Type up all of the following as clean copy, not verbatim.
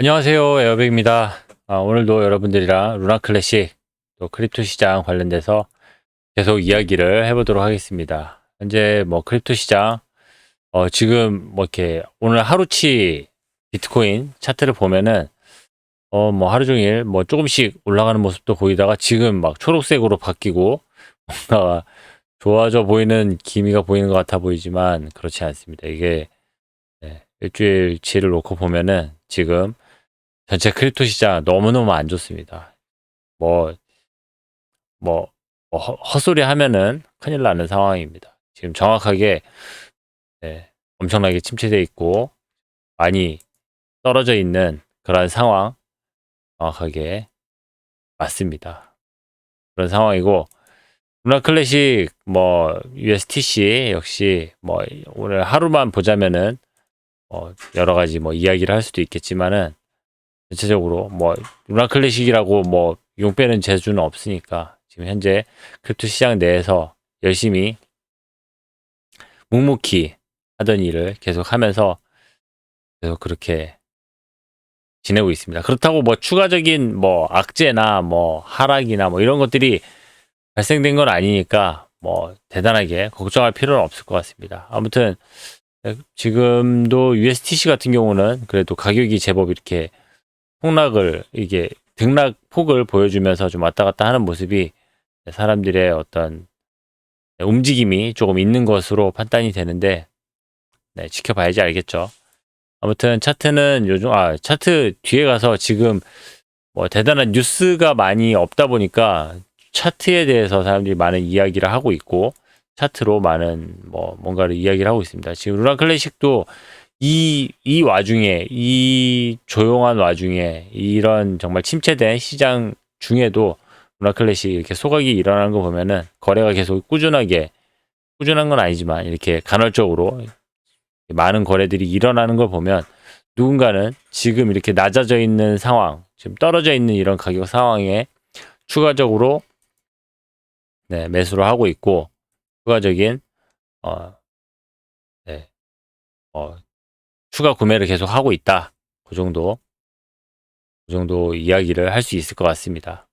안녕하세요. 에어백입니다. 오늘도 여러분들이랑 루나 클래식 또 크립토 시장 관련돼서 계속 이야기를 해보도록 하겠습니다. 현재 뭐 크립토 시장 지금 뭐 이렇게 오늘 하루치 비트코인 차트를 보면은 뭐 하루 종일 뭐 조금씩 올라가는 모습도 보이다가 지금 막 초록색으로 바뀌고 뭔가 좋아져 보이는 기미가 보이는 것 같아 보이지만 그렇지 않습니다. 이게 일주일치를 놓고 보면은 지금 전체 크립토 시장 너무너무 안 좋습니다. 뭐, 헛소리 하면은 큰일 나는 상황입니다. 지금 정확하게, 엄청나게 침체되어 있고, 많이 떨어져 있는 그런 상황, 정확하게 맞습니다. 그런 상황이고, 루나 클래식, USTC 역시, 오늘 하루만 보자면은, 여러 가지 이야기를 할 수도 있겠지만은, 전체적으로 루나 클래식이라고 용 빼는 재주는 없으니까 지금 현재 크립토 시장 내에서 열심히 묵묵히 하던 일을 계속 하면서 계속 그렇게 지내고 있습니다. 그렇다고 추가적인 악재나 하락이나 이런 것들이 발생된 건 아니니까 대단하게 걱정할 필요는 없을 것 같습니다. 아무튼 지금도 USTC 같은 경우는 그래도 가격이 제법 이렇게 이게 등락폭을 보여주면서 좀 왔다 갔다 하는 모습이 사람들의 어떤 움직임이 조금 있는 것으로 판단이 되는데, 지켜봐야지 알겠죠. 아무튼 차트는 차트 뒤에 가서 지금 대단한 뉴스가 많이 없다 보니까 차트에 대해서 사람들이 많은 이야기를 하고 있고, 차트로 많은 뭔가를 이야기를 하고 있습니다. 지금 루나 클래식도 이 와중에, 이 조용한 와중에, 이런 정말 침체된 시장 중에도 루나 클래식 이렇게 소각이 일어나는 거 보면은 거래가 계속 꾸준한 건 아니지만 이렇게 간헐적으로 많은 거래들이 일어나는 걸 보면 누군가는 지금 이렇게 낮아져 있는 상황, 지금 떨어져 있는 이런 가격 상황에 추가적으로 매수를 하고 있고, 추가적인, 어, 네, 추가 구매를 계속 하고 있다. 그 정도 이야기를 할 수 있을 것 같습니다.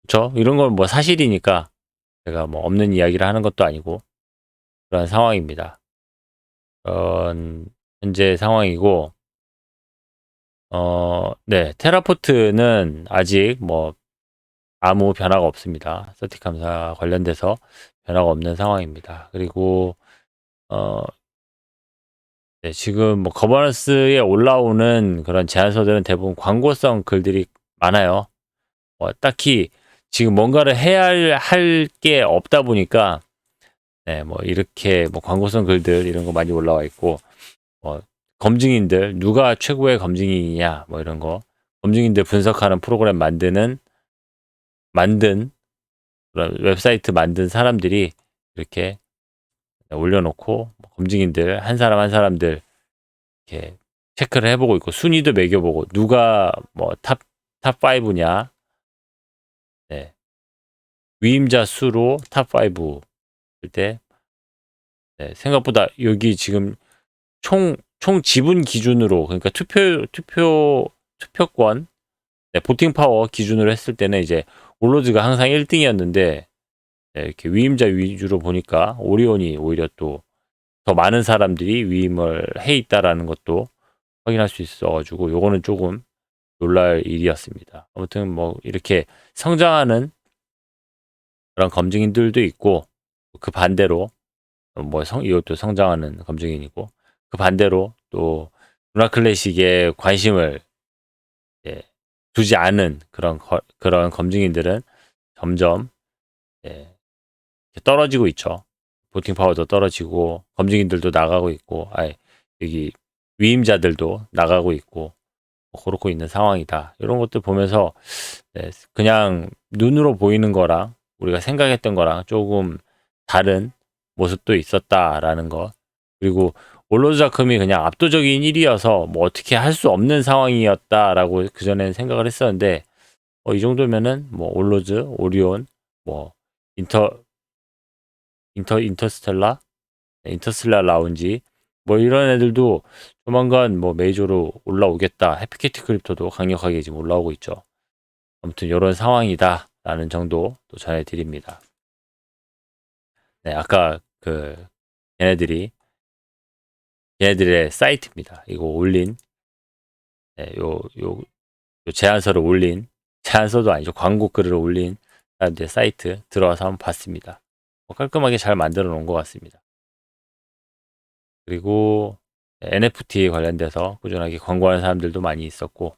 그렇죠? 이런 건 사실이니까 제가 없는 이야기를 하는 것도 아니고 그런 상황입니다. 그런 현재 상황이고, 테라포트는 아직 아무 변화가 없습니다. 서티 감사 관련돼서 변화가 없는 상황입니다. 그리고 어, 지금 거버넌스에 올라오는 그런 제안서들은 대부분 광고성 글들이 많아요. 딱히 지금 뭔가를 해야 할 게 없다 보니까 이렇게 광고성 글들 이런 거 많이 올라와 있고, 검증인들 누가 최고의 검증인이냐 이런 거, 검증인들 분석하는 프로그램 만든 그런 웹사이트 만든 사람들이 이렇게 올려놓고 검증인들 한 사람 한 사람들 이렇게 체크를 해보고 있고, 순위도 매겨보고 누가 탑 5냐, 위임자 수로 탑 5일 때, 생각보다 여기 지금 총 지분 기준으로, 그러니까 투표권, 보팅 파워 기준으로 했을 때는 이제 올로즈가 항상 1등이었는데, 이렇게 위임자 위주로 보니까 오리온이 오히려 또 더 많은 사람들이 위임을 해 있다라는 것도 확인할 수 있어가지고 요거는 조금 놀랄 일이었습니다. 아무튼 이렇게 성장하는 그런 검증인들도 있고, 그 반대로 이것도 성장하는 검증인이고, 그 반대로 또 루나 클래식에 관심을 두지 않은 그런 검증인들은 점점 떨어지고 있죠. 보팅 파워도 떨어지고 검증인들도 나가고 있고, 여기 위임자들도 나가고 있고 그렇고 있는 상황이다. 이런 것들 보면서 그냥 눈으로 보이는 거랑 우리가 생각했던 거랑 조금 다른 모습도 있었다라는 거. 그리고 올로드 자금이 그냥 압도적인 1위여서 어떻게 할 수 없는 상황이었다라고 그전엔 생각을 했었는데, 이 정도면은 올로드, 오리온, 뭐 인터 인터스텔라 라운지 뭐 이런 애들도 조만간 뭐 메이저로 올라오겠다. 해피캐티 크립토도 강력하게 지금 올라오고 있죠. 아무튼 이런 상황이다라는 정도 또 전해드립니다. 네, 아까 그 얘네들의 사이트입니다. 이거 올린 네, 요 제안서를 올린 제안서도 아니죠. 광고 글을 올린 사람들의 사이트 들어와서 한번 봤습니다. 깔끔하게 잘 만들어 놓은 것 같습니다. 그리고 NFT 관련돼서 꾸준하게 광고하는 사람들도 많이 있었고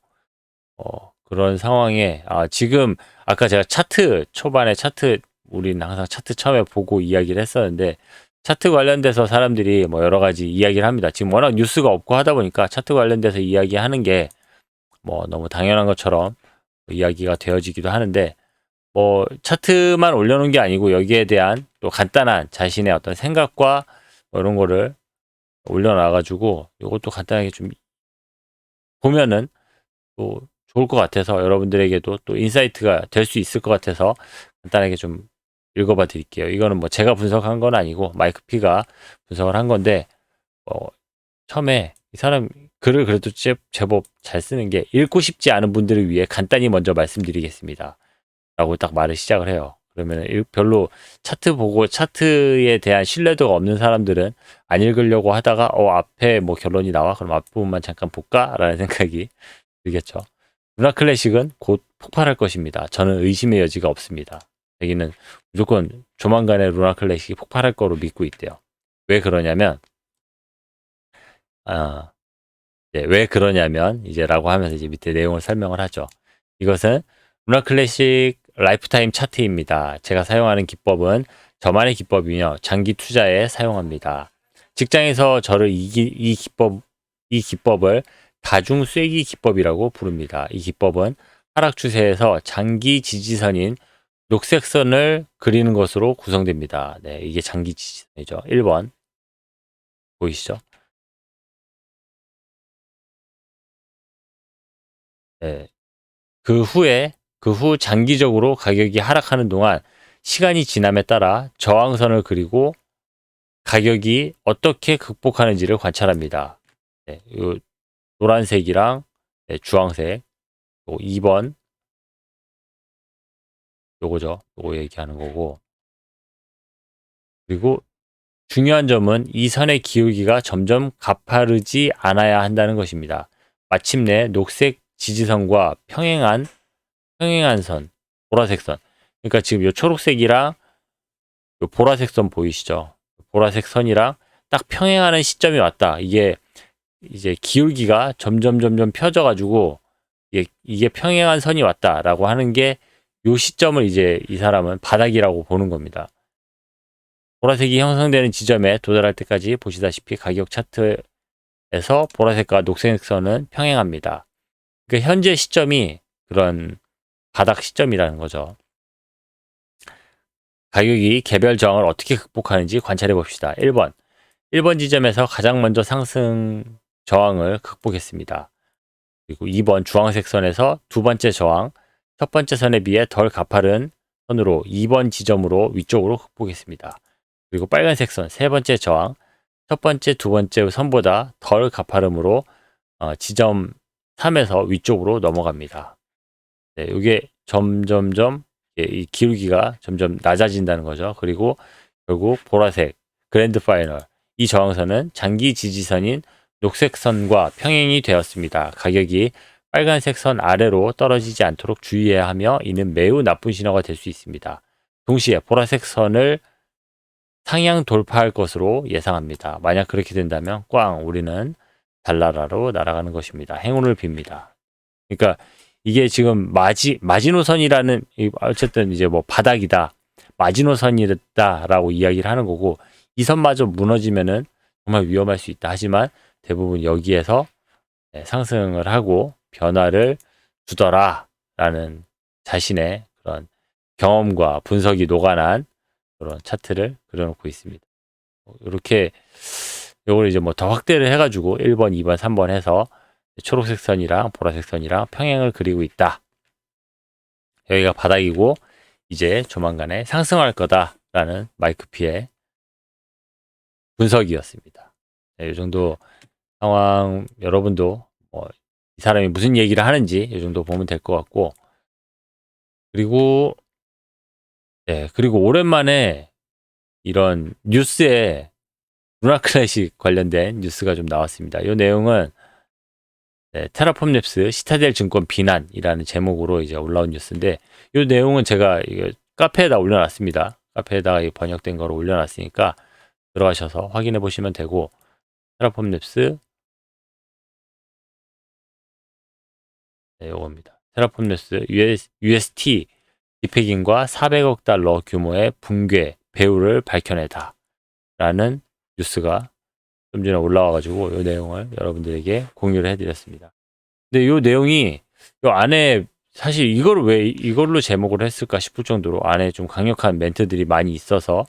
그런 상황에 지금 아까 제가 차트 초반에 차트 우리는 항상 차트 처음에 보고 이야기를 했었는데 차트 관련돼서 사람들이 뭐 여러 가지 이야기를 합니다. 지금 워낙 뉴스가 없고 하다 보니까 차트 관련돼서 이야기하는 게 뭐 너무 당연한 것처럼 이야기가 되어지기도 하는데 뭐 차트만 올려놓은 게 아니고 여기에 대한 또 간단한 자신의 어떤 생각과 뭐 이런 거를 올려놔가지고 이것도 간단하게 좀 보면은 또 좋을 것 같아서 여러분들에게도 또 인사이트가 될 수 있을 것 같아서 간단하게 좀 읽어봐 드릴게요. 이거는 뭐 제가 분석한 건 아니고 마이크 피가 분석을 한 건데 처음에 이 사람 글을 그래도 제법 잘 쓰는 게 읽고 싶지 않은 분들을 위해 간단히 먼저 말씀드리겠습니다. 라고 딱 말을 시작을 해요. 그러면 별로 차트 보고 차트에 대한 신뢰도가 없는 사람들은 안 읽으려고 하다가 앞에 뭐 결론이 나와? 그럼 앞부분만 잠깐 볼까? 라는 생각이 들겠죠. 루나 클래식은 곧 폭발할 것입니다. 저는 의심의 여지가 없습니다. 여기는 무조건 조만간에 루나 클래식이 폭발할 거로 믿고 있대요. 왜 그러냐면 왜 그러냐면 이제라고 하면서 이제 밑에 내용을 설명을 하죠. 이것은 루나 클래식 라이프타임 차트입니다. 제가 사용하는 기법은 저만의 기법이며 장기 투자에 사용합니다. 직장에서 저를 이 기법을 다중 쐐기 기법이라고 부릅니다. 이 기법은 하락 추세에서 장기 지지선인 녹색선을 그리는 것으로 구성됩니다. 네, 이게 장기 지지선이죠. 1번 보이시죠? 네. 그 후 장기적으로 가격이 하락하는 동안 시간이 지남에 따라 저항선을 그리고 가격이 어떻게 극복하는지를 관찰합니다. 네, 요 노란색이랑 주황색 2번 요거죠. 요거 얘기하는 거고 그리고 중요한 점은 이 선의 기울기가 점점 가파르지 않아야 한다는 것입니다. 마침내 녹색 지지선과 평행한 선, 보라색 선. 그러니까 지금 요 초록색이랑 요 보라색 선 보이시죠? 보라색 선이랑 딱 평행하는 시점이 왔다. 이게 이제 기울기가 점점 펴져가지고 이게 평행한 선이 왔다라고 하는 게 요 시점을 이제 이 사람은 바닥이라고 보는 겁니다. 보라색이 형성되는 지점에 도달할 때까지 보시다시피 가격 차트에서 보라색과 녹색 선은 평행합니다. 그러니까 현재 시점이 그런 바닥 시점이라는 거죠. 가격이 개별 저항을 어떻게 극복하는지 관찰해 봅시다. 1번 지점에서 가장 먼저 상승 저항을 극복했습니다. 그리고 2번 주황색 선에서 두 번째 저항, 첫 번째 선에 비해 덜 가파른 선으로 2번 지점으로 위쪽으로 극복했습니다. 그리고 빨간색 선, 세 번째 저항, 첫 번째, 두 번째 선보다 덜 가파름으로 지점 3에서 위쪽으로 넘어갑니다. 네, 이게 점점점 이 기울기가 점점 낮아진다는 거죠. 그리고 결국 보라색 그랜드 파이널 이 저항선은 장기 지지선인 녹색 선과 평행이 되었습니다. 가격이 빨간색 선 아래로 떨어지지 않도록 주의해야 하며 이는 매우 나쁜 신호가 될 수 있습니다. 동시에 보라색 선을 상향 돌파할 것으로 예상합니다. 만약 그렇게 된다면 꽝 우리는 달나라로 날아가는 것입니다. 행운을 빕니다. 그러니까 이게 지금 마지노선이라는 어쨌든 이제 뭐 바닥이다. 마지노선이다라고 이야기를 하는 거고 이 선마저 무너지면은 정말 위험할 수 있다. 하지만 대부분 여기에서 상승을 하고 변화를 주더라라는 자신의 그런 경험과 분석이 녹아난 그런 차트를 그려놓고 있습니다. 이렇게 이걸 이제 뭐 더 확대를 해가지고 1번, 2번, 3번 해서 초록색 선이랑 보라색 선이랑 평행을 그리고 있다. 여기가 바닥이고 이제 조만간에 상승할 거다라는 마이크 피의 분석이었습니다. 네, 이 정도 상황 여러분도 뭐 이 사람이 무슨 얘기를 하는지 이 정도 보면 될 것 같고, 그리고 네, 그리고 오랜만에 이런 뉴스에 루나 클래식 관련된 뉴스가 좀 나왔습니다. 이 내용은 네, 테라폼 랩스 시타델 증권 비난이라는 제목으로 이제 올라온 뉴스인데, 이 내용은 제가 이거 카페에다 올려놨습니다. 카페에다가 이 번역된 거로 올려놨으니까 들어가셔서 확인해 보시면 되고, 테라폼 랩스 네, 요겁니다. 테라폼 랩스 UST 디패깅과 400억 달러 규모의 붕괴 배후를 밝혀내다 라는 뉴스가 좀 전에 올라와가지고 이 내용을 여러분들에게 공유를 해드렸습니다. 근데 이 내용이 이 안에 사실 이걸 왜 이걸로 제목을 했을까 싶을 정도로 안에 좀 강력한 멘트들이 많이 있어서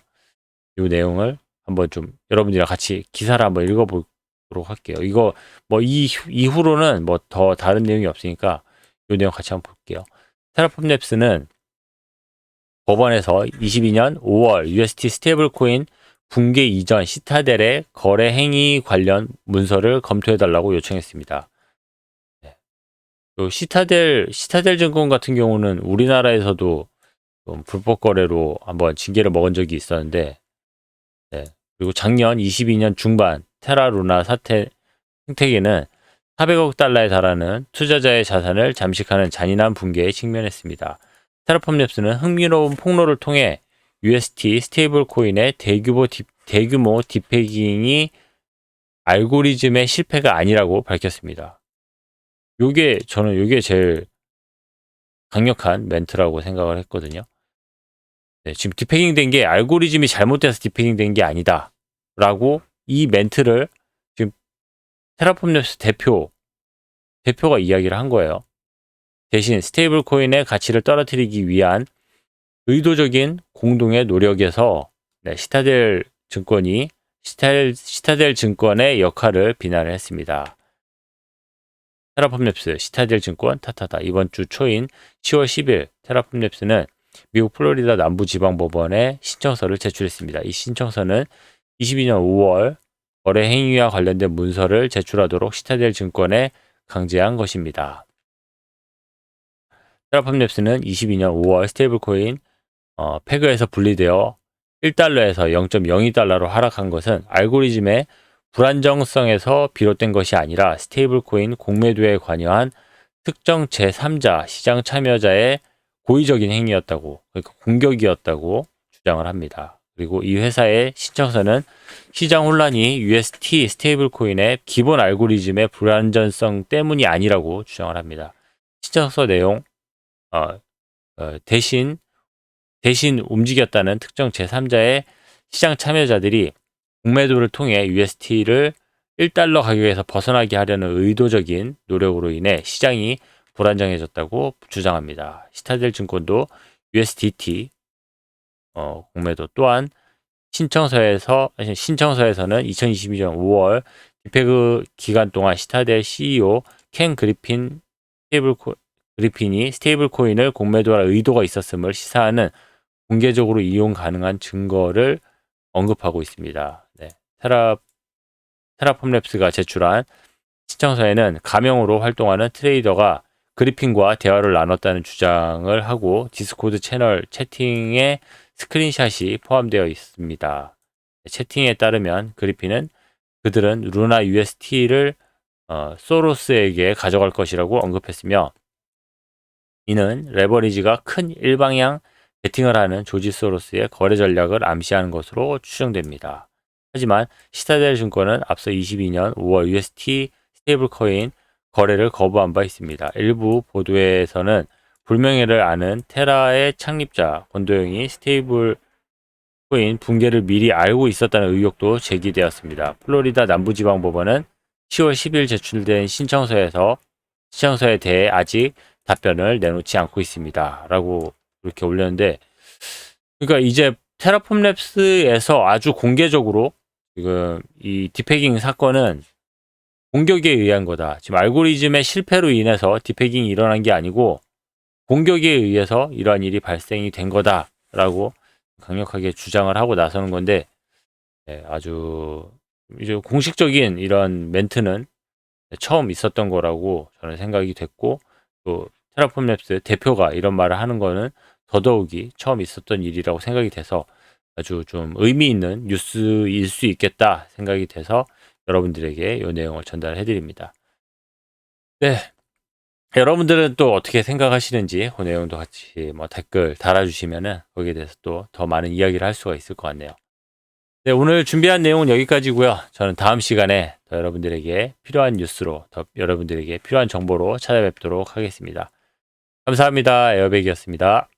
이 내용을 한번 좀 여러분들이랑 같이 기사를 한번 읽어보도록 할게요. 이거 뭐 이후로는 뭐 더 다른 내용이 없으니까 이 내용 같이 한번 볼게요. 테라폼 랩스는 법원에서 22년 5월 UST 스테이블 코인 붕괴 이전 시타델의 거래 행위 관련 문서를 검토해달라고 요청했습니다. 네. 시타델 증권 같은 경우는 우리나라에서도 좀 불법 거래로 한번 징계를 먹은 적이 있었는데, 네. 그리고 작년 22년 중반 테라루나 사태 생태계는 400억 달러에 달하는 투자자의 자산을 잠식하는 잔인한 붕괴에 직면했습니다. 테라폼 랩스는 흥미로운 폭로를 통해 UST 스테이블 코인의 대규모 디패깅이 알고리즘의 실패가 아니라고 밝혔습니다. 저는 요게 제일 강력한 멘트라고 생각을 했거든요. 네, 지금 디패깅 된 게 알고리즘이 잘못돼서 디패깅 된 게 아니다 라고 이 멘트를 지금 테라폼 랩스 대표가 이야기를 한 거예요. 대신 스테이블 코인의 가치를 떨어뜨리기 위한 의도적인 공동의 노력에서 네, 시타델 증권의 역할을 비난을 했습니다. 테라폼 랩스 시타델 증권 타타다. 이번 주 초인 10월 10일 테라폼 랩스는 미국 플로리다 남부지방법원에 신청서를 제출했습니다. 이 신청서는 22년 5월 거래 행위와 관련된 문서를 제출하도록 시타델 증권에 강제한 것입니다. 테라폼 랩스는 22년 5월 스테이블 코인 페그에서 분리되어 1달러에서 0.02달러로 하락한 것은 알고리즘의 불안정성에서 비롯된 것이 아니라 스테이블 코인 공매도에 관여한 특정 제3자 시장 참여자의 고의적인 행위였다고, 그러니까 공격이었다고 주장을 합니다. 그리고 이 회사의 신청서는 시장 혼란이 UST 스테이블 코인의 기본 알고리즘의 불안전성 때문이 아니라고 주장을 합니다. 신청서 내용 대신 움직였다는 특정 제3자의 시장 참여자들이 공매도를 통해 UST를 1달러 가격에서 벗어나게 하려는 의도적인 노력으로 인해 시장이 불안정해졌다고 주장합니다. 시타델 증권도 USDT 공매도 또한 신청서에서는 2022년 5월 디페그 기간 동안 시타델 CEO 켄 그리핀이 스테이블 코인을 공매도할 의도가 있었음을 시사하는 공개적으로 이용 가능한 증거를 언급하고 있습니다. 네. 테라폼 랩스가 제출한 신청서에는 가명으로 활동하는 트레이더가 그리핀과 대화를 나눴다는 주장을 하고 디스코드 채널 채팅에 스크린샷이 포함되어 있습니다. 채팅에 따르면 그리핀은 그들은 루나 UST를 소로스에게 가져갈 것이라고 언급했으며, 이는 레버리지가 큰 일방향 베팅을 하는 조지 소로스의 거래 전략을 암시하는 것으로 추정됩니다. 하지만 시타델 증권은 앞서 22년 5월 UST 스테이블 코인 거래를 거부한 바 있습니다. 일부 보도에서는 불명예를 아는 테라의 창립자 권도영이 스테이블 코인 붕괴를 미리 알고 있었다는 의혹도 제기되었습니다. 플로리다 남부지방법원은 10월 10일 제출된 신청서에 대해 아직 답변을 내놓지 않고 있습니다. 라고 이렇게 올렸는데, 그러니까 이제 테라폼 랩스에서 아주 공개적으로 지금 이 디패깅 사건은 공격에 의한 거다. 지금 알고리즘의 실패로 인해서 디패깅이 일어난 게 아니고 공격에 의해서 이러한 일이 발생이 된 거다라고 강력하게 주장을 하고 나서는 건데, 네, 아주 이제 공식적인 이런 멘트는 처음 있었던 거라고 저는 생각이 됐고, 또 테라폼 랩스 대표가 이런 말을 하는 거는 더더욱이 처음 있었던 일이라고 생각이 돼서 아주 좀 의미 있는 뉴스일 수 있겠다 생각이 돼서 여러분들에게 이 내용을 전달해 드립니다. 네. 여러분들은 또 어떻게 생각하시는지 그 내용도 같이 뭐 댓글 달아주시면은 거기에 대해서 또 더 많은 이야기를 할 수가 있을 것 같네요. 네, 오늘 준비한 내용은 여기까지고요. 저는 다음 시간에 더 여러분들에게 필요한 뉴스로, 더 여러분들에게 필요한 정보로 찾아뵙도록 하겠습니다. 감사합니다. 에어백이었습니다.